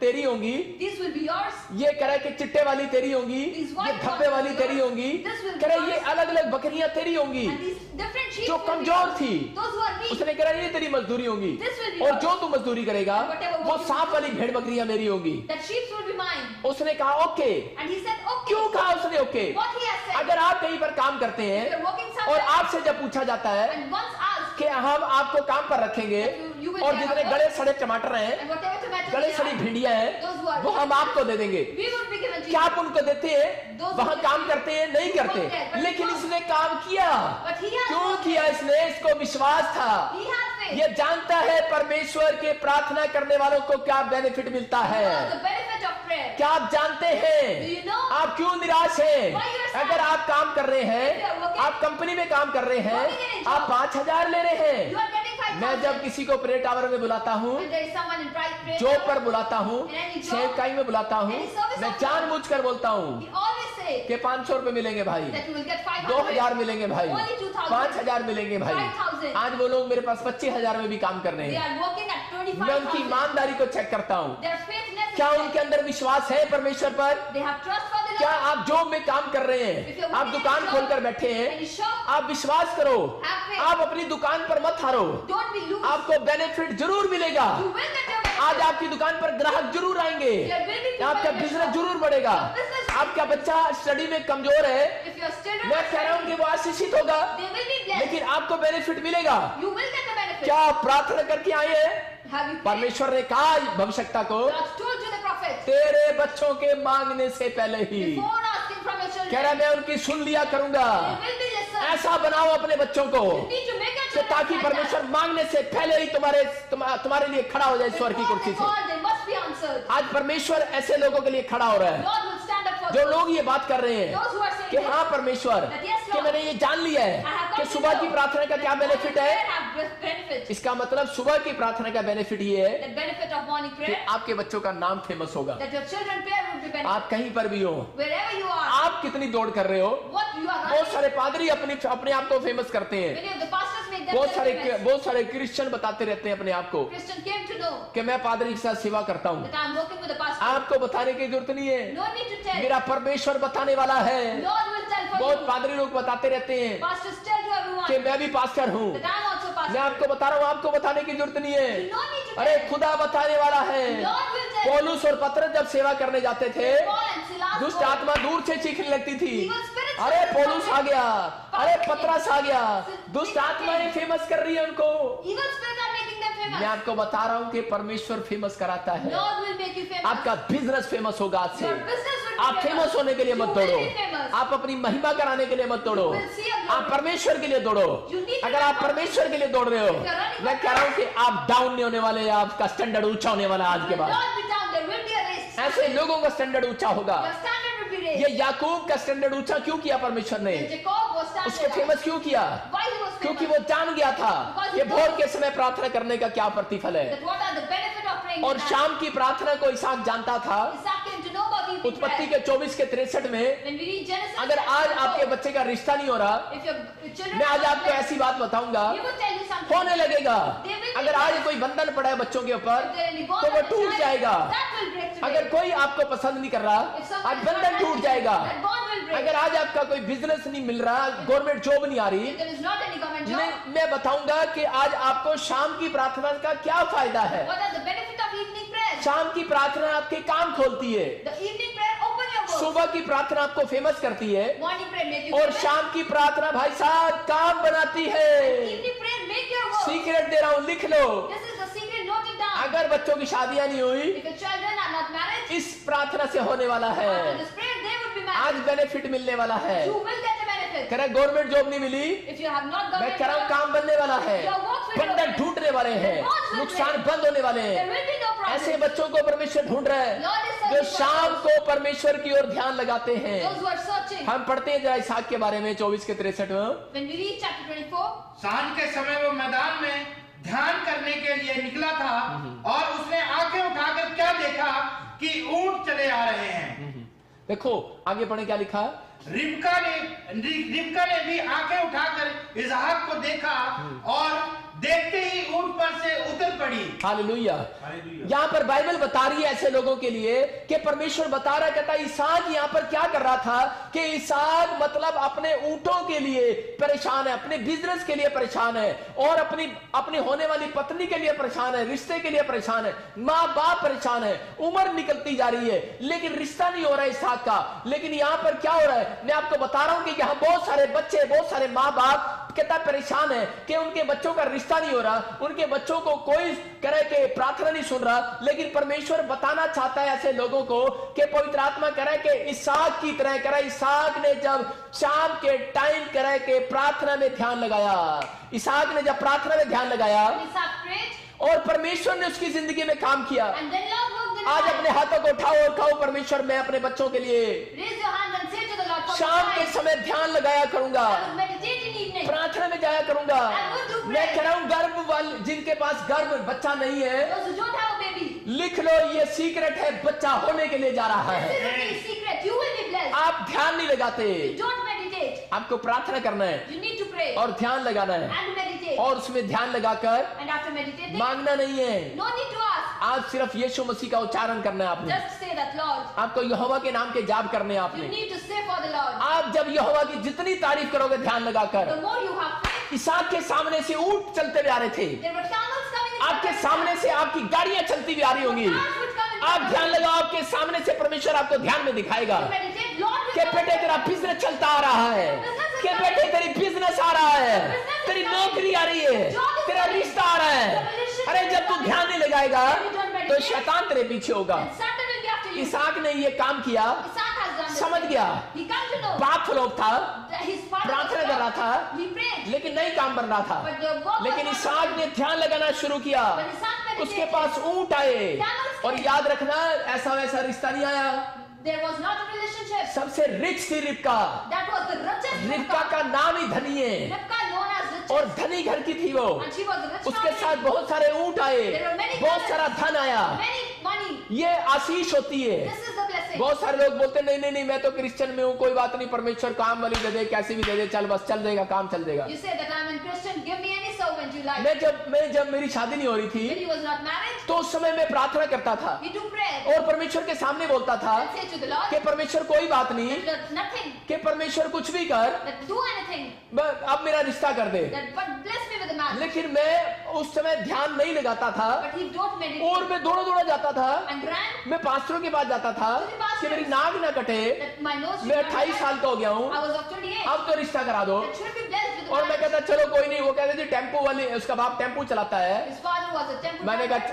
Speaker 1: तेरी होंगी,
Speaker 2: These will be yours.
Speaker 1: ये कह रहा है कि चिट्टे वाली तेरी होंगी,
Speaker 2: These
Speaker 1: ये
Speaker 2: white
Speaker 1: धब्बे
Speaker 2: ones
Speaker 1: वाली
Speaker 2: will be
Speaker 1: तेरी
Speaker 2: yours.
Speaker 1: होंगी।
Speaker 2: This will be
Speaker 1: कह रहा है ये
Speaker 2: yours.
Speaker 1: अलग अलग बकरियां तेरी होंगी।
Speaker 2: And these different sheep
Speaker 1: जो
Speaker 2: will be
Speaker 1: कमजोर
Speaker 2: yours.
Speaker 1: थी,
Speaker 2: Those who are weak,
Speaker 1: उसने कह रहा है ये तेरी मजदूरी होगी,
Speaker 2: this will be
Speaker 1: और
Speaker 2: yours.
Speaker 1: जो तू मजदूरी करेगा
Speaker 2: Whatever
Speaker 1: वो
Speaker 2: work you
Speaker 1: सांप
Speaker 2: do.
Speaker 1: वाली भेड़ बकरियां मेरी होंगी।
Speaker 2: that sheep will be mine.
Speaker 1: उसने कहा okay.
Speaker 2: And he said, okay.
Speaker 1: क्यों कहा उसने okay?
Speaker 2: What he has said.
Speaker 1: अगर आप कहीं पर काम करते
Speaker 2: If
Speaker 1: हैं
Speaker 2: you're working
Speaker 1: और
Speaker 2: somewhere
Speaker 1: आपसे जब पूछा जाता है
Speaker 2: and once asked,
Speaker 1: कि हम आपको काम पर रखेंगे
Speaker 2: You will
Speaker 1: और
Speaker 2: get
Speaker 1: जितने
Speaker 2: a
Speaker 1: गले सड़े टमाटर हैं,
Speaker 2: and whatever tomatoes
Speaker 1: गले
Speaker 2: they
Speaker 1: सड़ी
Speaker 2: are,
Speaker 1: भिंडियां हैं,
Speaker 2: those who are
Speaker 1: वो हम आपको दे देंगे।
Speaker 2: we would be given to
Speaker 1: क्या
Speaker 2: you.
Speaker 1: आप उनको देते हैं?
Speaker 2: Those
Speaker 1: वहां
Speaker 2: who
Speaker 1: काम करते हैं? नहीं करते,
Speaker 2: work there, but
Speaker 1: लेकिन
Speaker 2: he
Speaker 1: इसने काम किया।
Speaker 2: But he has
Speaker 1: क्यों
Speaker 2: worked
Speaker 1: किया इसने? इसको विश्वास था।
Speaker 2: He had faith.
Speaker 1: ये जानता है परमेश्वर के प्रार्थना करने वालों को क्या बेनिफिट मिलता है।
Speaker 2: The benefit of prayer.
Speaker 1: क्या आप जानते हैं
Speaker 2: Do you know?
Speaker 1: आप क्यों निराश हैं?
Speaker 2: Why you are sad?
Speaker 1: अगर आप काम कर रहे
Speaker 2: If you are
Speaker 1: हैं,
Speaker 2: working-
Speaker 1: आप कंपनी में काम कर रहे हैं,
Speaker 2: Working in a job.
Speaker 1: आप 5,000 ले रहे हैं।
Speaker 2: You are getting 5,000.
Speaker 1: मैं जब किसी को प्रेयर टावर में बुलाता हूँ,
Speaker 2: When there is someone in bright prayer,
Speaker 1: job पर बुलाता हूँ,
Speaker 2: In any job,
Speaker 1: सेवकाई में बुलाता हूँ,
Speaker 2: any service
Speaker 1: मैं
Speaker 2: of
Speaker 1: जानबूझकर बोलता हूँ
Speaker 2: he always say
Speaker 1: कि 500 रुपए मिलेंगे भाई,
Speaker 2: that you will get 500.
Speaker 1: 2,000 मिलेंगे भाई,
Speaker 2: Only 2,000.
Speaker 1: 5,000 मिलेंगे भाई।
Speaker 2: 5,000.
Speaker 1: आज वो लोग मेरे पास 25,000 में भी काम कर रहे
Speaker 2: They
Speaker 1: हैं।
Speaker 2: are working at
Speaker 1: मैं उनकी
Speaker 2: 25,000.
Speaker 1: ईमानदारी को चेक करता हूँ।
Speaker 2: Their faithfulness
Speaker 1: क्या
Speaker 2: is
Speaker 1: उनके
Speaker 2: there.
Speaker 1: अंदर विश्वास है परमेश्वर पर?
Speaker 2: They have trust for the
Speaker 1: क्या
Speaker 2: Lord.
Speaker 1: आप जॉब में काम कर रहे
Speaker 2: If
Speaker 1: हैं,
Speaker 2: you're
Speaker 1: आप
Speaker 2: working
Speaker 1: दुकान
Speaker 2: in a job,
Speaker 1: खोलकर बैठे
Speaker 2: and
Speaker 1: हैं,
Speaker 2: you shop,
Speaker 1: आप विश्वास करो,
Speaker 2: Have faith.
Speaker 1: आप अपनी दुकान पर मत हारो,
Speaker 2: don't be loose.
Speaker 1: आपको बेनिफिट जरूर मिलेगा।
Speaker 2: You will get your benefit.
Speaker 1: आज आपकी दुकान पर ग्राहक जरूर आएंगे,
Speaker 2: There will be people
Speaker 1: आपका
Speaker 2: in your
Speaker 1: बिजनेस
Speaker 2: shop.
Speaker 1: जरूर बढ़ेगा।
Speaker 2: Your business-
Speaker 1: आपका बच्चा स्टडी में कमजोर है,
Speaker 2: If your children
Speaker 1: मैं
Speaker 2: are
Speaker 1: कह रहा हूँ कि वो आशीषित होगा,
Speaker 2: they will be blessed.
Speaker 1: लेकिन आपको बेनिफिट मिलेगा।
Speaker 2: You will get the benefit.
Speaker 1: क्या आप प्रार्थना करके आए हैं?
Speaker 2: Have you prayed?
Speaker 1: परमेश्वर ने कहा भविष्यता को,
Speaker 2: God told to the prophet
Speaker 1: तेरे बच्चों के मांगने से पहले ही,
Speaker 2: before asking from your children.
Speaker 1: कह रहा मैं उनकी सुन लिया करूंगा।
Speaker 2: They will be listened.
Speaker 1: ऐसा बनाओ अपने बच्चों को
Speaker 2: You need to make your
Speaker 1: कि
Speaker 2: children
Speaker 1: ताकि
Speaker 2: like that.
Speaker 1: परमेश्वर मांगने से पहले ही तुम्हारे लिए खड़ा हो जाए स्वर की
Speaker 2: Before
Speaker 1: कुर्सी
Speaker 2: they
Speaker 1: से।
Speaker 2: call, they must be answered.
Speaker 1: आज परमेश्वर ऐसे लोगों के लिए खड़ा हो रहा है
Speaker 2: God will stand up for
Speaker 1: जो
Speaker 2: those.
Speaker 1: लोग ये बात कर रहे हैं
Speaker 2: Those who are saying
Speaker 1: कि हाँ परमेश्वर,
Speaker 2: That yes,
Speaker 1: कि
Speaker 2: Lord.
Speaker 1: मैंने ये जान लिया
Speaker 2: I
Speaker 1: है
Speaker 2: have
Speaker 1: कि
Speaker 2: come to
Speaker 1: सुबह
Speaker 2: know
Speaker 1: की प्रार्थना का क्या
Speaker 2: that
Speaker 1: बेनिफिट
Speaker 2: morning
Speaker 1: है।
Speaker 2: prayer have benefit.
Speaker 1: इसका मतलब सुबह की प्रार्थना का बेनिफिट ये है
Speaker 2: The benefit of morning
Speaker 1: कि
Speaker 2: prayer,
Speaker 1: आपके बच्चों का नाम फेमस होगा।
Speaker 2: that your children prayer will be benefit.
Speaker 1: आप कहीं पर भी हो,
Speaker 2: Wherever you are,
Speaker 1: आप कितनी दौड़ कर रहे हो।
Speaker 2: what you are
Speaker 1: बहुत
Speaker 2: running.
Speaker 1: सारे पादरी अपने आप को फेमस करते हैं,
Speaker 2: Many of the pastors make
Speaker 1: बहुत
Speaker 2: themselves famous.
Speaker 1: बहुत सारे क्रिश्चियन बताते रहते हैं अपने आप को
Speaker 2: Christian came to know
Speaker 1: कि मैं पादरी के साथ सेवा करता हूँ।
Speaker 2: that I am working with the pastor.
Speaker 1: आपको बताने की जरूरत नहीं है,
Speaker 2: No need to tell.
Speaker 1: मेरा परमेश्वर बताने वाला है।
Speaker 2: Lord will tell for
Speaker 1: बहुत
Speaker 2: you.
Speaker 1: पादरी लोग बताते रहते हैं
Speaker 2: Pastors tell to everyone
Speaker 1: कि मैं भी पास्टर हूँ।
Speaker 2: that I am also
Speaker 1: मैं
Speaker 2: pastor.
Speaker 1: आपको बता रहा हूँ, आपको बताने की जरूरत नहीं है।
Speaker 2: No need to
Speaker 1: अरे
Speaker 2: tell.
Speaker 1: खुदा बताने वाला है।
Speaker 2: Lord will tell.
Speaker 1: पौलुस और पतरस जब सेवा करने जाते थे,
Speaker 2: Paul and Silas
Speaker 1: दुष्ट
Speaker 2: go.
Speaker 1: आत्मा दूर से चीखने लगती थी,
Speaker 2: Evil spirits
Speaker 1: अरे
Speaker 2: will
Speaker 1: पौलुस
Speaker 2: come
Speaker 1: आ
Speaker 2: in.
Speaker 1: गया, अरे पतरस आ गया।
Speaker 2: Evil
Speaker 1: दुष्ट आत्माएं फेमस कर रही है उनको।
Speaker 2: Evil spirits are making them famous.
Speaker 1: मैं आपको बता रहा हूँ कि परमेश्वर फेमस कराता है।
Speaker 2: Lord will make you famous.
Speaker 1: आपका बिजनेस फेमस होगा आज से।
Speaker 2: Your business will be
Speaker 1: आप फेमस होने के लिए मत
Speaker 2: You
Speaker 1: दौड़ो,
Speaker 2: will be famous.
Speaker 1: आप अपनी महिमा कराने के लिए मत दौड़ो,
Speaker 2: You will see a glory.
Speaker 1: आप परमेश्वर के लिए दौड़ो।
Speaker 2: You need to
Speaker 1: अगर आप
Speaker 2: run.
Speaker 1: परमेश्वर के लिए दौड़ रहे हो,
Speaker 2: If you're running
Speaker 1: मैं
Speaker 2: for
Speaker 1: कह रहा हूँ कि आप डाउन नहीं होने वाले, आपका स्टैंडर्ड ऊंचा होने वाला है आज के
Speaker 2: Will
Speaker 1: बाद।
Speaker 2: not be down. There will be a race.
Speaker 1: ऐसे लोगों का स्टैंडर्ड ऊंचा होगा।
Speaker 2: Your standard will be raised.
Speaker 1: ये याकूब का स्टैंडर्ड ऊंचा क्यों किया परमेश्वर ने?
Speaker 2: And Jacob was
Speaker 1: उसको
Speaker 2: standard.
Speaker 1: फेमस क्यों किया?
Speaker 2: Why he was
Speaker 1: क्योंकि
Speaker 2: famous?
Speaker 1: वो जान गया था
Speaker 2: Because
Speaker 1: कि
Speaker 2: he
Speaker 1: भोर
Speaker 2: knows
Speaker 1: के समय प्रार्थना करने का क्या प्रतिफल है।
Speaker 2: that what are the benefit of praying
Speaker 1: और
Speaker 2: at night.
Speaker 1: शाम की प्रार्थना को इसहाक जानता था
Speaker 2: Isaac came to know about evening
Speaker 1: उत्पत्ति
Speaker 2: prayer.
Speaker 1: के 24 के 63 में,
Speaker 2: When we read Genesis
Speaker 1: अगर आज
Speaker 2: chapter
Speaker 1: आपके
Speaker 2: 4,
Speaker 1: बच्चे का रिश्ता नहीं हो रहा,
Speaker 2: if your children
Speaker 1: मैं
Speaker 2: are
Speaker 1: आज
Speaker 2: not
Speaker 1: आपको
Speaker 2: blessed,
Speaker 1: ऐसी बात बताऊंगा,
Speaker 2: he will tell you something.
Speaker 1: होने लगेगा।
Speaker 2: They will be
Speaker 1: अगर आज
Speaker 2: blessed.
Speaker 1: कोई बंधन पड़ा है बच्चों के ऊपर,
Speaker 2: If there are any bond
Speaker 1: तो वो
Speaker 2: of the
Speaker 1: टूट
Speaker 2: child,
Speaker 1: जाएगा।
Speaker 2: that will break today.
Speaker 1: अगर कोई आपको पसंद नहीं कर रहा,
Speaker 2: If someone
Speaker 1: आज
Speaker 2: is not
Speaker 1: बंधन टूट
Speaker 2: liking
Speaker 1: जाएगा।
Speaker 2: you, that bond will break.
Speaker 1: अगर आज आपका कोई बिजनेस नहीं मिल रहा, गवर्नमेंट जॉब नहीं आ रही,
Speaker 2: If there is not any government job,
Speaker 1: मैं बताऊंगा कि आज आपको शाम की प्रार्थना का क्या फायदा है।
Speaker 2: what are the benefit of evening prayer?
Speaker 1: शाम की प्रार्थना आपके काम खोलती है,
Speaker 2: The evening prayer open your works.
Speaker 1: सुबह की प्रार्थना आपको फेमस करती है,
Speaker 2: Morning prayer make you
Speaker 1: और
Speaker 2: famous.
Speaker 1: शाम की प्रार्थना भाई साहब काम बनाती है।
Speaker 2: Evening prayer make your work.
Speaker 1: Secret दे रहा हूं, लिख लो।
Speaker 2: This is the secret, note it down.
Speaker 1: अगर बच्चों की शादियां नहीं हुई,
Speaker 2: If your children are not married,
Speaker 1: इस प्रार्थना से होने वाला
Speaker 2: after
Speaker 1: है।
Speaker 2: this prayer they would be
Speaker 1: आज
Speaker 2: married.
Speaker 1: बेनिफिट मिलने वाला है।
Speaker 2: You will get a benefit.
Speaker 1: कह रहा गवर्नमेंट जॉब नहीं मिली,
Speaker 2: If you have not
Speaker 1: मैं
Speaker 2: government
Speaker 1: कह रहा हूं
Speaker 2: job,
Speaker 1: काम बनने वाला है,
Speaker 2: your works will
Speaker 1: बंधन
Speaker 2: open.
Speaker 1: टूटने वाले हैं,
Speaker 2: Your works will
Speaker 1: नुकसान
Speaker 2: break.
Speaker 1: बंद होने वाले
Speaker 2: There
Speaker 1: हैं।
Speaker 2: will be no problem.
Speaker 1: ऐसे बच्चों को परमेश्वर ढूंढ रहा है
Speaker 2: Lord is
Speaker 1: जो
Speaker 2: searching for
Speaker 1: शाम
Speaker 2: those.
Speaker 1: को परमेश्वर की ओर ध्यान लगाते हैं।
Speaker 2: Those who are searching.
Speaker 1: हम पढ़ते हैं जरा इसहाक के बारे में 24 के 63 में।
Speaker 2: When we read chapter 24,
Speaker 3: सांझ के समय वो मैदान में ध्यान करने के लिए निकला था और उसने आंखें उठाकर क्या देखा कि ऊंट चले आ रहे हैं।
Speaker 1: देखो आगे पढ़े क्या लिखा।
Speaker 3: रिबका ने भी आंखें उठाकर इसहाक को देखा और देखते ही ऊंट पर से उतर पड़ी।
Speaker 1: हालेलुया। यहाँ पर बाइबल बता रही है ऐसे लोगों के लिए कि परमेश्वर बता रहा, कहता है इसहाक यहाँ पर क्या कर रहा था कि इसहाक मतलब अपने ऊंटों के लिए परेशान है, अपने बिजनेस के लिए परेशान है, और अपनी होने वाली पत्नी के लिए परेशान है, रिश्ते के लिए परेशान है, माँ बाप परेशान है, उम्र निकलती जा रही है लेकिन रिश्ता नहीं हो रहा है इसहाक का। लेकिन यहाँ पर क्या हो रहा है, मैं आपको बता रहा हूं कि यहाँ बहुत सारे बच्चे, बहुत सारे माँ बाप कहता परेशान है कि उनके बच्चों का रिश्ता नहीं हो रहा, उनके बच्चों को कोई करे के प्रार्थना नहीं सुन रहा। लेकिन परमेश्वर बताना चाहता है ऐसे लोगों को कि पवित्र आत्मा करे कि इसहाक की तरह करे। इसहाक ने जब शाम के टाइम करे के प्रार्थना में ध्यान लगाया, इसहाक ने जब प्रार्थना में ध्यान लगाया
Speaker 2: Isaac prayed,
Speaker 1: और परमेश्वर ने उसकी जिंदगी में काम किया।
Speaker 2: and then Lord worked in
Speaker 1: आज
Speaker 2: his
Speaker 1: अपने
Speaker 2: life.
Speaker 1: हाथों को उठाओ और कहो परमेश्वर मैं अपने बच्चों के लिए
Speaker 2: Raise your hand and say to the Lord,
Speaker 1: शाम के समय ध्यान लगाया करूंगा,
Speaker 2: I will meditate in evening.
Speaker 1: प्रार्थना में जाया करूंगा।
Speaker 2: I'm going to pray.
Speaker 1: मैं कह रहा हूं गर्भ वाले जिनके पास गर्भ बच्चा नहीं है,
Speaker 2: Those who don't have a baby,
Speaker 1: लिख लो ये सीक्रेट है, बच्चा होने के लिए जा रहा
Speaker 2: this
Speaker 1: है।
Speaker 2: is a big secret. You will be blessed.
Speaker 1: आप ध्यान नहीं लगाते,
Speaker 2: You don't meditate.
Speaker 1: आपको प्रार्थना करना है
Speaker 2: You need to pray
Speaker 1: और ध्यान लगाना है,
Speaker 2: and meditate.
Speaker 1: और उसमें ध्यान लगाकर
Speaker 2: And after meditating,
Speaker 1: मांगना नहीं है,
Speaker 2: no need to ask.
Speaker 1: आज सिर्फ यीशु मसीह का उच्चारण करना है आपने।
Speaker 2: Just say that, Lord.
Speaker 1: आपको यहोवा के नाम के जाप करने हैं
Speaker 2: You
Speaker 1: आपने।
Speaker 2: need to say for the Lord.
Speaker 1: आप जब यहोवा की जितनी तारीफ करोगे ध्यान लगाकर,
Speaker 2: The more you have faith,
Speaker 1: इसहाक के सामने से ऊंट चलते हुए आ रहे थे,
Speaker 2: there were camels coming in
Speaker 1: आपके
Speaker 2: front of
Speaker 1: सामने
Speaker 2: them.
Speaker 1: से आपकी गाड़ियां चलती हुई आ रही होंगी।
Speaker 2: Cars would come in
Speaker 1: आप
Speaker 2: front
Speaker 1: ध्यान
Speaker 2: of them.
Speaker 1: लगाओ, आपके सामने से परमेश्वर आपको ध्यान में दिखाएगा
Speaker 2: You meditate, Lord will
Speaker 1: कि
Speaker 2: come
Speaker 1: बेटे
Speaker 2: in
Speaker 1: तेरा
Speaker 2: front of you.
Speaker 1: बिजनेस चलता आ रहा है, कि बेटे तेरी बिजनेस आ रहा है, तेरी नौकरी आ रही है, तेरा रिश्ता आ रहा है। अरे जब तू ध्यान नहीं लगाएगा तो शैतान तेरे पीछे होगा।
Speaker 2: And Satan will be after you.
Speaker 1: इसहाक ने ये काम किया,
Speaker 2: Isaac has done this.
Speaker 1: समझ गया,
Speaker 2: He come to know
Speaker 1: बाप लोग था,
Speaker 2: that his father was
Speaker 1: प्रार्थना कर रहा
Speaker 2: strong.
Speaker 1: था,
Speaker 2: He prayed.
Speaker 1: लेकिन नहीं काम बन रहा था।
Speaker 2: But the work was
Speaker 1: लेकिन
Speaker 2: not
Speaker 1: इसहाक
Speaker 2: done.
Speaker 1: ने ध्यान लगाना शुरू किया,
Speaker 2: When Isaac meditated,
Speaker 1: उसके पास ऊंट आए, और याद रखना ऐसा वैसा रिश्ता नहीं आया।
Speaker 2: there was not a relationship.
Speaker 1: सबसे रिच थी रिबका,
Speaker 2: That was the richest
Speaker 1: Rebekah
Speaker 2: Rivka.
Speaker 1: का नाम ही धनी है,
Speaker 2: Rivka known as richest.
Speaker 1: और धनी घर की थी वो।
Speaker 2: And she was a rich
Speaker 1: उसके
Speaker 2: family.
Speaker 1: साथ बहुत सारे ऊंट आए,
Speaker 2: There were many
Speaker 1: बहुत
Speaker 2: camels.
Speaker 1: सारा धन आया।
Speaker 2: Many money.
Speaker 1: ये आशीष होती है।
Speaker 2: This is the blessing.
Speaker 1: बहुत सारे लोग बोलते नहीं नहीं नहीं मैं तो क्रिश्चियन में हूँ, कोई बात नहीं, परमेश्वर काम वाली दे दे, कैसी भी दे दे, चल बस चल देगा, काम चल देगा।
Speaker 2: You say that I'm a Christian. Give me any servant you like.
Speaker 1: मैं जब मेरी शादी नहीं हो रही
Speaker 2: When
Speaker 1: थी
Speaker 2: he was not married,
Speaker 1: तो उस समय मैं प्रार्थना करता था
Speaker 2: he do prayer.
Speaker 1: और परमेश्वर के सामने बोलता था
Speaker 2: And say to the Lord,
Speaker 1: कि परमेश्वर कोई बात नहीं,
Speaker 2: that nothing,
Speaker 1: कि परमेश्वर कुछ भी कर,
Speaker 2: that do anything,
Speaker 1: अब मेरा रिश्ता कर दे।
Speaker 2: that but bless me with a man.
Speaker 1: लेकिन मैं उस समय ध्यान नहीं लगाता था
Speaker 2: But he don't meditate.
Speaker 1: और मैं दौड़ा दौड़ा जाता था,
Speaker 2: And ran
Speaker 1: मैं पास्टरों के पास जाता था कि मेरी नाक ना कटे,
Speaker 2: that my nose should
Speaker 1: मैं
Speaker 2: not
Speaker 1: 28
Speaker 2: be
Speaker 1: साल का हो गया हूँ,
Speaker 2: I was of 28.
Speaker 1: अब तो रिश्ता करा दो।
Speaker 2: That should be blessed with a
Speaker 1: और मैं
Speaker 2: man.
Speaker 1: कहता चलो कोई नहीं, वो कहते थे टेम्पो वाली, उसका बाप टेम्पो चलाता है।
Speaker 2: His father was a temple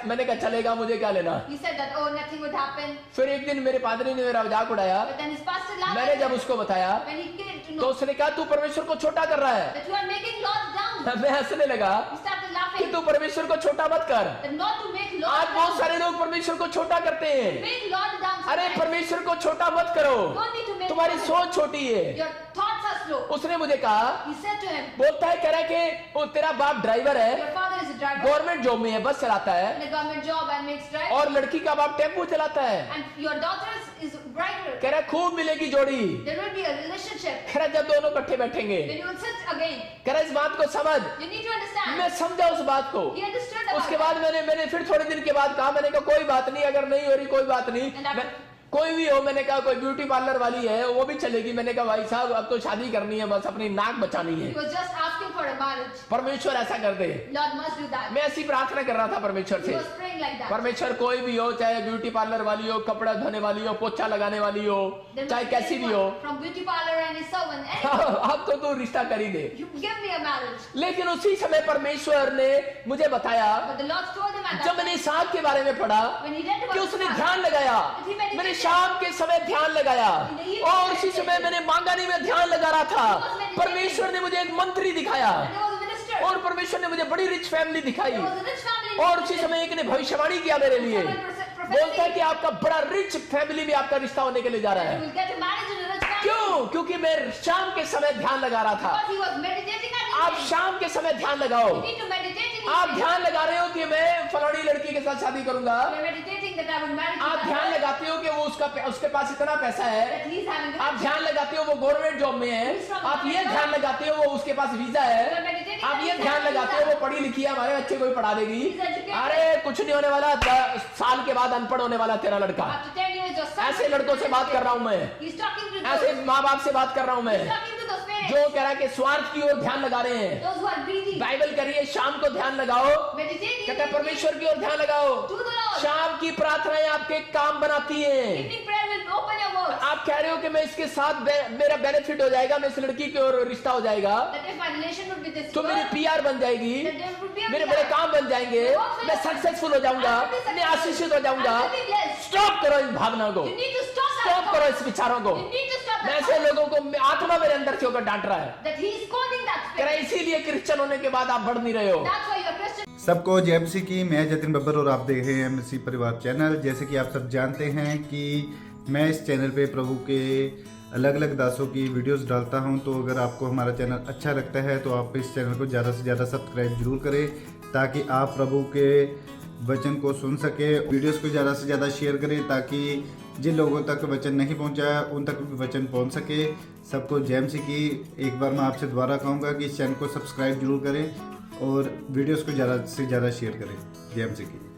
Speaker 1: मैंने कहा चलेगा, मुझे क्या लेना।
Speaker 2: He said that, oh, nothing would happen.
Speaker 1: फिर एक दिन मेरे पादरी ने मेरा मजाक उड़ाया,
Speaker 2: But then his pastor laughed
Speaker 1: मैंने
Speaker 2: at
Speaker 1: जब
Speaker 2: him.
Speaker 1: उसको बताया
Speaker 2: When he came to
Speaker 1: तो
Speaker 2: know
Speaker 1: उसने कहा तू परमेश्वर को छोटा कर रहा है।
Speaker 2: that you are making Lord down,
Speaker 1: मैं हंसने लगा
Speaker 2: he started
Speaker 1: कि
Speaker 2: laughing.
Speaker 1: तू परमेश्वर को छोटा मत कर।
Speaker 2: That not to make Lord
Speaker 1: आज बहुत
Speaker 2: down.
Speaker 1: सारे लोग परमेश्वर को छोटा करते हैं।
Speaker 2: Make Lord down.
Speaker 1: अरे
Speaker 2: sometimes.
Speaker 1: परमेश्वर को छोटा मत करो,
Speaker 2: Don't need to make
Speaker 1: तुम्हारी
Speaker 2: Lord
Speaker 1: सोच छोटी है।
Speaker 2: down. Your thoughts are slow.
Speaker 1: उसने मुझे कहा,
Speaker 2: He said to him,
Speaker 1: बोलता है कह रहा है कि वो तेरा बाप ड्राइवर है,
Speaker 2: your father is a driver
Speaker 1: government job में है, बस चलाता है,
Speaker 2: in a government job and makes driver,
Speaker 1: और लड़की का बाप टेम्पो चलाता है।
Speaker 2: and your daughter is brighter,
Speaker 1: कह रहा है खूब मिलेगी जोड़ी।
Speaker 2: there will be a relationship
Speaker 1: कह रहा है जब दोनों इकट्ठे बैठेंगे।
Speaker 2: when you will sit again.
Speaker 1: कह रहा है इस बात को समझ।
Speaker 2: You need to understand.
Speaker 1: मैं समझा उस बात को।
Speaker 2: He understood about
Speaker 1: उसके
Speaker 2: that.
Speaker 1: बाद मैंने फिर थोड़े दिन के बाद कहा, मैंने कहा कोई बात नहीं, अगर नहीं हो रही कोई बात नहीं,
Speaker 2: And after-
Speaker 1: कोई भी हो, मैंने कहा कोई ब्यूटी पार्लर वाली है वो भी चलेगी। मैंने कहा भाई साहब अब तो शादी करनी है, बस अपनी नाक बचानी है,
Speaker 2: He was just asking for a marriage.
Speaker 1: परमेश्वर ऐसा कर दे।
Speaker 2: Lord must do that.
Speaker 1: मैं ऐसी प्रार्थना कर रहा था परमेश्वर
Speaker 2: He
Speaker 1: से,
Speaker 2: was praying like that.
Speaker 1: परमेश्वर कोई भी हो, चाहे ब्यूटी पार्लर वाली हो, कपड़ा धोने वाली हो, पोछा लगाने वाली हो,
Speaker 2: There
Speaker 1: चाहे
Speaker 2: must be
Speaker 1: कैसी भी हो,
Speaker 2: anyone, from beauty parlor and his servant, anyone.
Speaker 1: अब तो तू रिश्ता कर ही दे।
Speaker 2: You give me a marriage.
Speaker 1: लेकिन उसी समय परमेश्वर ने मुझे बताया,
Speaker 2: But the Lord told him at
Speaker 1: जब
Speaker 2: that
Speaker 1: मैंने
Speaker 2: time,
Speaker 1: इसहाक के बारे में पढ़ा,
Speaker 2: when he read
Speaker 1: कि
Speaker 2: about
Speaker 1: उसने
Speaker 2: Isaac,
Speaker 1: ध्यान लगाया,
Speaker 2: he meditated.
Speaker 1: मैंने शाम के समय ध्यान लगाया, और उसी समय मैंने मांगानी में ध्यान लगा रहा था। परमेश्वर ने मुझे एक मंत्री दिखाया,
Speaker 2: and there was a minister.
Speaker 1: और परमेश्वर ने मुझे बड़ी रिच फैमिली दिखाई,
Speaker 2: There was a rich family.
Speaker 1: और उसी समय एक ने भविष्यवाणी किया मेरे लिए, बोलता है कि आपका बड़ा रिच फैमिली में आपका रिश्ता होने के लिए जा रहा
Speaker 2: You
Speaker 1: है।
Speaker 2: will get a marriage in a rich family.
Speaker 1: क्यों? क्योंकि मैं शाम के समय ध्यान लगा रहा था।
Speaker 2: Because he was meditating at
Speaker 1: आप
Speaker 2: evening.
Speaker 1: शाम के समय ध्यान लगाओ।
Speaker 2: You need to meditate in
Speaker 1: आप
Speaker 2: evening.
Speaker 1: ध्यान लगा रहे हो कि मैं फलानी लड़की के साथ शादी करूंगा,
Speaker 2: You are meditating that I will marry to
Speaker 1: आप
Speaker 2: that
Speaker 1: ध्यान
Speaker 2: girl,
Speaker 1: लगाते हो कि वो उसके पास इतना पैसा है,
Speaker 2: that he is having a
Speaker 1: आप ध्यान लगाते हो वो गवर्नमेंट जॉब में है, आप ये ध्यान लगाते हो वो उसके पास वीजा है, आप ये ध्यान लगाते हो वो पढ़ी लिखी है, हमारे बच्चे को ही पढ़ा देगी। अरे कुछ नहीं होने वाला, 10 साल के बाद अनपढ़ होने वाला तेरा लड़का।
Speaker 2: After 10 years, your son
Speaker 1: ऐसे लड़कों से बात कर रहा हूं मैं,
Speaker 2: He's talking to
Speaker 1: ऐसे
Speaker 2: those.
Speaker 1: माँ बाप से बात कर रहा हूं मैं,
Speaker 2: He's talking to those parents.
Speaker 1: जो कह रहा है कि स्वार्थ की ओर ध्यान लगा रहे हैं।
Speaker 2: Those who are greedy.
Speaker 1: Bible करिए, शाम को ध्यान लगाओ,
Speaker 2: Meditate.
Speaker 1: कहता है परमेश्वर की ओर ध्यान लगाओ।
Speaker 2: To the Lord.
Speaker 1: शाम की प्रार्थनाएं आपके काम बनाती हैं।
Speaker 2: Evening prayer will open your words.
Speaker 1: आप कह रहे हो कि मैं इसके साथ मेरा बेनिफिट हो जाएगा, मैं इस लड़की की ओर रिश्ता हो जाएगा,
Speaker 2: That if my relation would be this
Speaker 1: तो मेरी
Speaker 2: girl,
Speaker 1: पीआर बन जाएगी,
Speaker 2: then there would be a
Speaker 1: मेरे
Speaker 2: PR.
Speaker 1: बड़े काम बन जाएंगे, मैं सक्सेसफुल हो जाऊंगा, मैं आशीषित हो जाऊंगा।
Speaker 2: I will be blessed.
Speaker 1: Stop करो इस भावना को,
Speaker 2: You need to stop that
Speaker 1: stop करो
Speaker 2: thought.
Speaker 1: इस विचारों को।
Speaker 2: You need to stop
Speaker 1: मैं
Speaker 2: that
Speaker 1: ऐसे
Speaker 2: thought.
Speaker 1: लोगों को आत्मा मेरे अंदर से होकर डांट रहा है,
Speaker 2: That he is scolding that
Speaker 1: कह रहा
Speaker 2: spirit.
Speaker 1: है इसीलिए क्रिश्चियन होने के बाद आप बढ़ नहीं रहे हो।
Speaker 2: That's why you're Christian.
Speaker 4: सबको जय मसीह की। मैं जतिन बब्बर और आप देख रहे हैं मसीह परिवार चैनल। जैसे कि आप सब जानते हैं कि मैं इस चैनल पे प्रभु के अलग अलग दासों की वीडियोस डालता हूं, तो अगर आपको हमारा चैनल अच्छा लगता है तो आप इस चैनल को ज़्यादा से ज़्यादा सब्सक्राइब जरूर करें, ताकि आप प्रभु के वचन को सुन सके। वीडियोस को ज़्यादा से ज़्यादा शेयर करें, ताकि जिन लोगों तक वचन नहीं पहुंचा उन तक भी वचन पहुंच सके। सबको जय मसीह की। एक बार मैं आपसे दोबारा कहूँगा कि इस चैनल को सब्सक्राइब जरूर करें और वीडियोस को ज़्यादा से ज़्यादा शेयर करें। जय मसीह की।